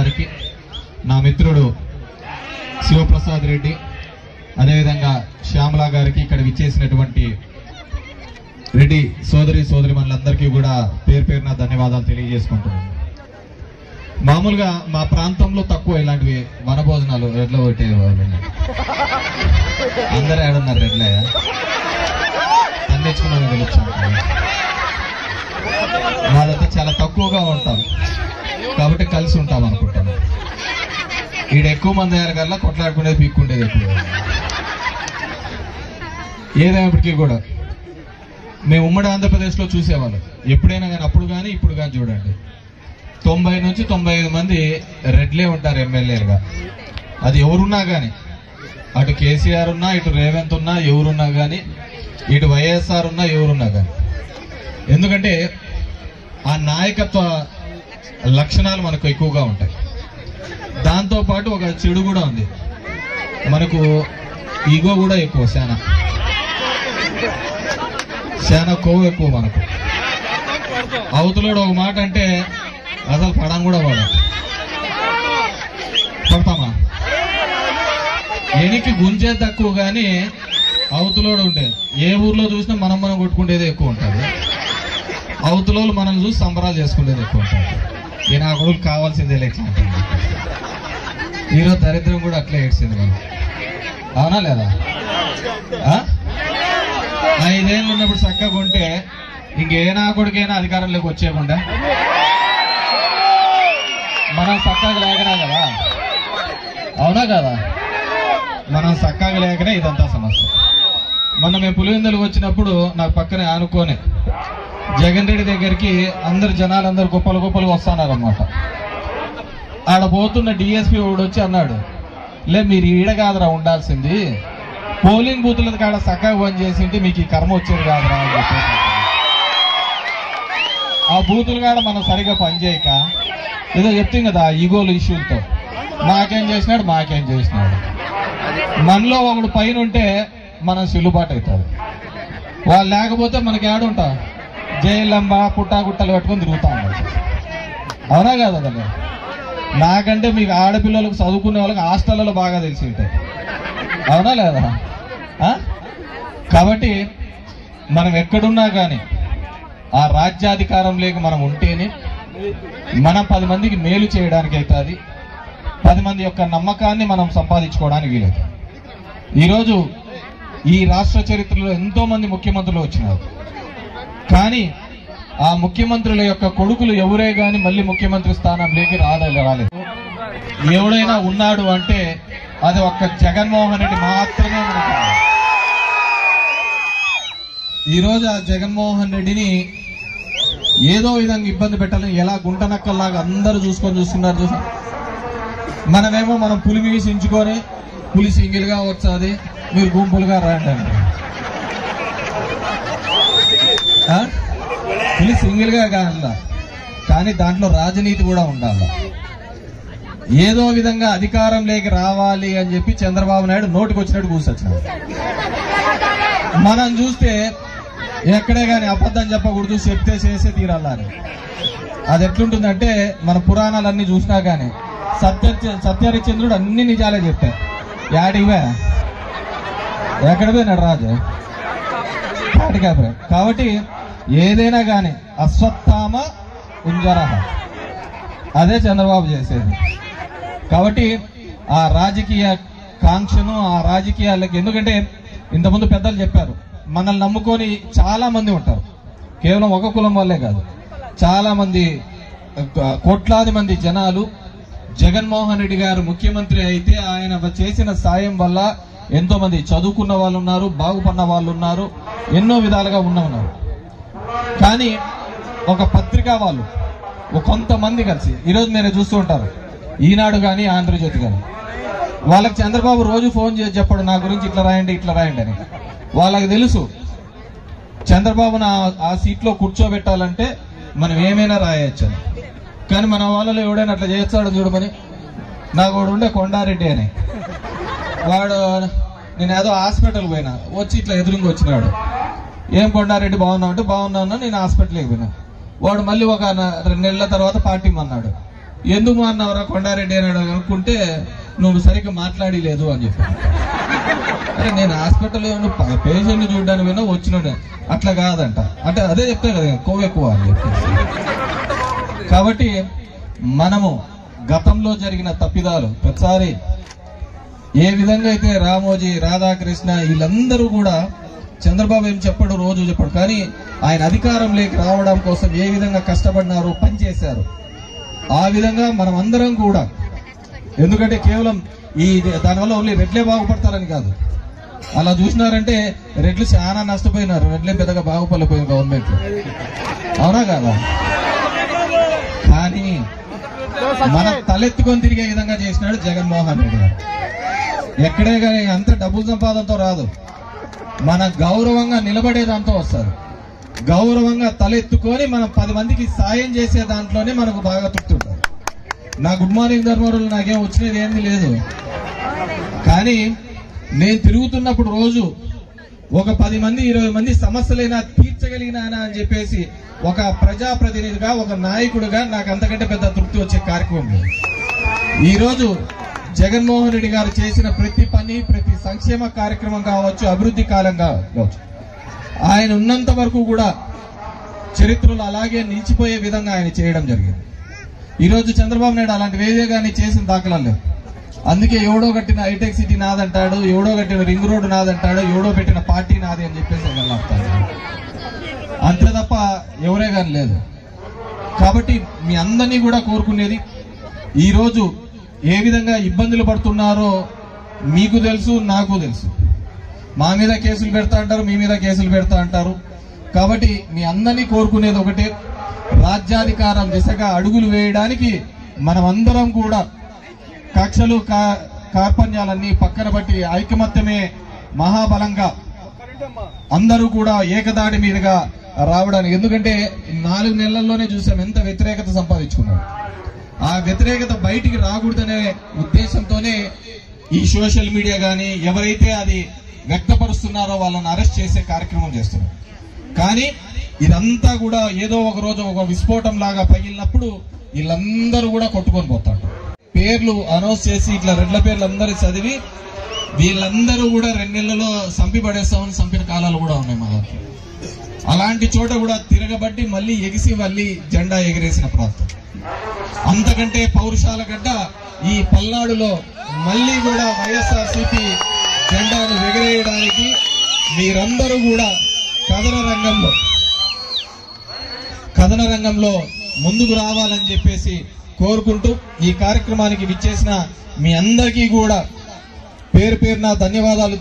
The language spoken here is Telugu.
గారికి, నా మిత్రుడు శివప్రసాద్ రెడ్డి, అదేవిధంగా శ్యామలా గారికి, ఇక్కడ విచ్చేసినటువంటి రెడ్డి సోదరిమణులందరికీ కూడా పేరు పేరున ధన్యవాదాలు తెలియజేసుకుంటున్నాను. మామూలుగా మా ప్రాంతంలో తక్కువ ఇలాంటివి వనభోజనాలు, రెడ్ల కొట్టేవాళ్ళు. అందరూ ఏడున్నారు రెడ్లయ్య, తెచ్చుకున్నాను గెలిచాను. మాదంతా చాలా తక్కువగా ఉంటాం కాబట్టి కలిసి ఉంటాం అనుకుంటాను. ఈడ ఎక్కువ మంది అయ్యారు కల్లా కొట్లాడుకునేది, పీక్కుండేది ఎక్కువ. ఏదైనప్పటికీ కూడా మేము ఉమ్మడి ఆంధ్రప్రదేశ్లో చూసేవాళ్ళం. ఎప్పుడైనా కానీ, అప్పుడు కానీ ఇప్పుడు కానీ చూడండి, 90 నుంచి 95 మంది రెడ్లే ఉంటారు ఎమ్మెల్యేలుగా. అది ఎవరున్నా కానీ, అటు కేసీఆర్ ఉన్నా, ఇటు రేవంత్ ఉన్నా, ఎవరున్నా కానీ, ఇటు వైఎస్ఆర్ ఉన్నా, ఎవరున్నా కానీ. ఎందుకంటే ఆ నాయకత్వ లక్షణాలు మనకు ఎక్కువగా ఉంటాయి. దాంతోపాటు ఒక చెడు కూడా ఉంది, మనకు ఈగో కూడా ఎక్కువ, శానా కొవ్వు ఎక్కువ మనకు. అవతలోడు ఒక మాట అంటే అసలు పడం కూడా పడతామా, ఎనికి గుంజేది తక్కువ కానీ అవతలోడు ఉండేది. ఏ ఊర్లో చూసినా మనం కొట్టుకునేది ఎక్కువ ఉంటుంది, అవతలోళ్ళు మనం చూసి సంబరాలు చేసుకునేది ఎక్కువ ఉంటుంది. ఈ నా కొడుకు కావాల్సిందే ఎట్లా ఉంటుంది. ఈరోజు దరిద్రం కూడా అట్లే ఏడ్చింది మనం, అవునా లేదా? 5 ఏళ్ళు ఉన్నప్పుడు చక్కగా ఉంటే ఇంకే నా కొడుకైనా అధికారంలోకి వచ్చేయకుండా మనం చక్కగా లేకనా కదా, అవునా కదా? మనం చక్కగా లేకనే ఇదంతా సమస్య. మొన్న మేము పులివెందులకు వచ్చినప్పుడు నాకు పక్కనే ఆనుకోనే జగన్ రెడ్డి దగ్గరికి జనాలందరూ గొప్పలు వస్తున్నారన్నమాట. ఆడ పోతున్న డిఎస్పీ వాడు వచ్చి అన్నాడు, లే మీరు ఈడ కాదురా ఉండాల్సింది, పోలింగ్ బూతుల కాడ చక్కగా పని చేసింటే మీకు ఈ కర్మ వచ్చేది కాదురా అని చెప్పేసి. ఆ బూతుల కాడ మనం సరిగా పనిచేయక ఏదో చెప్తాం కదా ఈగోలు ఇష్యూలతో, మాకేం చేసినాడు మనలో ఒకడు పైన ఉంటే మనం సిల్లుబాటు అవుతుంది. వాళ్ళు లేకపోతే మనకి ఏడుంటా జైలంబ పుట్టాగుట్టలు కట్టుకొని తిరుగుతా ఉండాలి, అవునా కదా? కదా నాకంటే మీకు ఆడపిల్లలకు చదువుకునే వాళ్ళకి హాస్టల్లో బాగా తెలిసి ఉంటాయి, అవునా లేదా? కాబట్టి మనం ఎక్కడున్నా కానీ ఆ రాజ్యాధికారం లేక మనం ఉంటేనే మనం 10 మందికి మేలు చేయడానికి అవుతుంది, 10 మంది యొక్క నమ్మకాన్ని మనం సంపాదించుకోవడానికి వీలవుతుంది. ఈరోజు ఈ రాష్ట్ర చరిత్రలో ఎంతో మంది ముఖ్యమంత్రులు వచ్చినారు, కానీ ఆ ముఖ్యమంత్రుల యొక్క కొడుకులు ఎవరే గాని మళ్ళీ ముఖ్యమంత్రి స్థానంలోకి రాలేదు. ఎవడైనా ఉన్నాడు అంటే అది ఒక్క జగన్మోహన్ రెడ్డి మాత్రమే. ఈరోజు ఆ జగన్మోహన్ రెడ్డిని ఏదో విధంగా ఇబ్బంది పెట్టాలని ఎలా గుంటనక్కల్లాగా అందరూ చూస్తున్నారు. చూసా మనమేమో మనం పులి మీసించుకొని పులి సింగిల్గా వచ్చాది, మీరు గుంపులుగా రండి అండి. పులి సింగిల్గా కావాల, కానీ దాంట్లో రాజనీతి కూడా ఉండాలి. ఏదో విధంగా అధికారంలోకి రావాలి అని చెప్పి చంద్రబాబు నాయుడు నోటికి వచ్చినట్టు కూర్చొచ్చినాడు. మనం చూస్తే ఎక్కడే కానీ అబద్ధం చెప్పకూడదు, చెప్తే చేసే తీరాలని. అది ఎట్లుంటుందంటే మన పురాణాలన్నీ చూసినా కానీ సత్యహరిశ్చంద్రుడు అన్ని నిజాలే చెప్పారు. యాడివే ఎక్కడ పోయినాడు రాజు కాటికాపే. కాబట్టి ఏదైనా కానీ అశ్వత్థామ ఉంజరహ, అదే చంద్రబాబు చేసేది. కాబట్టి ఆ రాజకీయ కాంక్షను, ఆ రాజకీయాలకి, ఎందుకంటే ఇంతకుముందు పెద్దలు చెప్పారు, మనల్ని నమ్ముకొని చాలా మంది ఉంటారు. కేవలం ఒక కులం వల్లే కాదు, చాలా మంది కోట్లాది మంది జనాలు జగన్మోహన్ రెడ్డి గారు ముఖ్యమంత్రి అయితే ఆయన చేసిన సాయం వల్ల ఎంతో మంది చదువుకున్న వాళ్ళు ఉన్నారు, బాగుపడిన వాళ్ళు ఉన్నారు, ఎన్నో విధాలుగా ఉన్నారు. కానీ ఒక పత్రికా వాళ్ళు కొంతమంది కలిసి ఈరోజు మీరు చూస్తూ ఉంటారు, ఈనాడు కానీ ఆంధ్రజ్యోతి కానీ, వాళ్ళకి చంద్రబాబు రోజు ఫోన్ చేసి చెప్పాడు నా గురించి ఇట్లా రాయండి అని. వాళ్ళకి తెలుసు చంద్రబాబును ఆ సీట్లో కూర్చోబెట్టాలంటే మనం ఏమైనా రాయొచ్చు. కానీ మన వాళ్ళలో ఎవడైనా అట్లా చేస్తాడు చూడమని. నాకు వాడు ఉండే కొండారెడ్డి అని, వాడు నేను ఏదో హాస్పిటల్ పోయినా, వచ్చి ఇట్లా ఎదురుగా వచ్చినాడు, ఏం కొండారెడ్డి బాగున్నావు అంటే బాగున్నాను, నేను హాస్పిటల్కి పోయినా. వాడు మళ్ళీ ఒక 2 నెలల తర్వాత పార్టీ అన్నాడు. ఎందుకు అన్నవరా కొండారెడ్డి అని అనుకుంటే నువ్వు సరిగ్గా మాట్లాడలేదు అని చెప్పి. అరే నేను హాస్పిటల్ పేషెంట్ చూడడానికి పోయినా వచ్చిన అట్లా కాదంట అంటే అదే చెప్తా కదా కొవ్వు ఎక్కువ అని చెప్పేసి. కాబట్టి మనము గతంలో జరిగిన తప్పిదాలు ప్రతిసారి ఏ విధంగా అయితే రామోజీ రాధాకృష్ణ వీళ్ళందరూ కూడా చంద్రబాబు ఏం చెప్పాడు, రోజు చెప్పాడు, కానీ ఆయన అధికారంలోకి రావడం కోసం ఏ విధంగా కష్టపడినారు, పనిచేశారు. ఆ విధంగా మనం అందరం కూడా, ఎందుకంటే కేవలం ఈ దానివల్ల ఓన్లీ రెడ్లే బాగుపడతారని కాదు, అలా చూసినారంటే రెడ్లు చాలా నష్టపోయినారు, రెడ్లే పెద్దగా బాగుపడలేకపోయింది గవర్నమెంట్, అవునా కాదా? కానీ మన తలెత్తుకొని తిరిగే విధంగా చేసినాడు జగన్మోహన్ రెడ్డి గారు. ఎక్కడే కానీ అంత డబ్బుల సంపాదనతో రాదు, మన గౌరవంగా నిలబడేదాంతో వస్తారు. గౌరవంగా తలెత్తుకొని మనం 10 మందికి సాయం చేసే దాంట్లోనే మనకు బాగా తృప్తి ఉంటుంది. నా గుడ్ మార్నింగ్ ధర్మవరంలో నాకేం వచ్చినది ఏంది లేదు, కానీ నేను తిరుగుతున్నప్పుడు రోజు ఒక 10 మంది 20 మంది సమస్యలైనా తీర్చగలిగినానా అని చెప్పేసి ఒక ప్రజాప్రతినిధిగా ఒక నాయకుడిగా నాకు అంతకంటే పెద్ద తృప్తి వచ్చే కార్యక్రమం లేదు. ఈరోజు జగన్మోహన్ రెడ్డి గారు చేసిన ప్రతి పని, ప్రతి సంక్షేమ కార్యక్రమం కావచ్చు, అభివృద్ధి కాలంగా కావచ్చు, ఆయన ఉన్నంత వరకు కూడా చరిత్రలో అలాగే నిలిచిపోయే విధంగా ఆయన చేయడం జరిగింది. ఈరోజు చంద్రబాబు నాయుడు అలాంటి వేదికగానే చేసిన దాఖలాలు లేవు. అందుకే ఎవడో కట్టిన హైటెక్ సిటీ నాదంటాడు, ఎవడో కట్టిన రింగ్ రోడ్డు నాదంటాడు, ఎవడో పెట్టిన పార్టీ నాది అని చెప్పేసి వెళ్ళాడు. అంతే తప్ప ఎవరే కానీ లేదు. కాబట్టి మీ అందరినీ కూడా కోరుకునేది, ఈరోజు ఏ విధంగా ఇబ్బందులు పడుతున్నారో మీకు తెలుసు, నాకు తెలుసు. మా మీద కేసులు పెడతా అంటారు, మీ మీద కేసులు పెడతా అంటారు. కాబట్టి మీ అందరినీ కోరుకునేది ఒకటే, రాజ్యాధికారం దిశగా అడుగులు వేయడానికి మనమందరం కూడా కక్షలు కార్పణ్యాలన్నీ పక్కన బట్టి ఐకమత్యమే మహాబలంగా అందరూ కూడా ఏకదాడి మీదుగా రావడానికి. ఎందుకంటే 4 నెలల్లోనే చూసాం ఎంత వ్యతిరేకత సంపాదించుకున్నారు. ఆ వ్యతిరేకత బయటికి రాకూడదనే ఉద్దేశంతోనే ఈ సోషల్ మీడియా కానీ ఎవరైతే అది వ్యక్తపరుస్తున్నారో వాళ్ళని అరెస్ట్ చేసే కార్యక్రమం చేస్తున్నారు. కానీ ఇదంతా కూడా ఏదో ఒక రోజు ఒక విస్ఫోటం లాగా పగిలినప్పుడు వీళ్ళందరూ కూడా కొట్టుకొని పోతారు. పేర్లు అనౌన్స్ చేసి ఇట్లా రెడ్ల పేర్లు అందరూ చదివి వీళ్ళందరూ కూడా 2 నెలల్లో సంపి పడేస్తామని సంపిన కాలాలు కూడా ఉన్నాయి మా దాంట్లో. అలాంటి చోట కూడా తిరగబట్టి మళ్ళీ ఎగిసి మళ్ళీ జెండా ఎగిరేసిన ప్రాంతం. అంతకంటే పౌరుషాల గడ్డ ఈ పల్నాడులో మళ్ళీ కూడా వైఎస్ఆర్సీపీ జెండాను ఎగిరేయడానికి మీరందరూ కూడా కథన రంగంలో ముందుకు రావాలని చెప్పేసి కోరుకుంటూ ఈ కార్యక్రమానికి విచ్చేసిన మీ అందరికీ కూడా పేరు పేరున ధన్యవాదాలు.